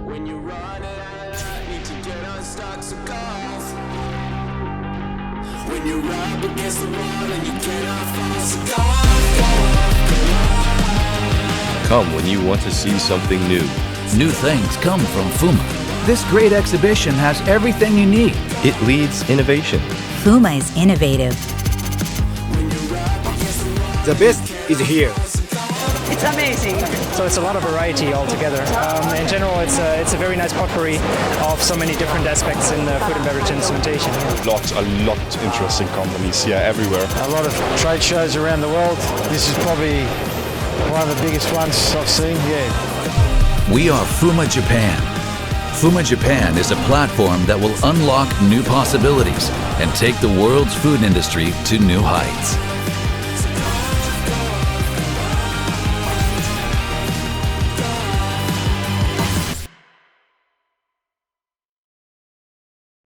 When you run it out, need to get unstuck, so go. When you're up against the wall and you cannot fall, so go. Come when you want to see something new. New things come from FOOMA. This great exhibition has everything you need. It leads innovation. FOOMA is innovative. The best is here. It's amazing. So it's a lot of variety altogether. In general, it's a very nice potpourri of so many different aspects in food and beverage instrumentation. A lot interesting companies here everywhere. A lot of trade shows around the world. This is probably one of the biggest ones I've seen. Yeah. We are FOOMA Japan. FOOMA Japan is a platform that will unlock new possibilities and take the world's food industry to new heights.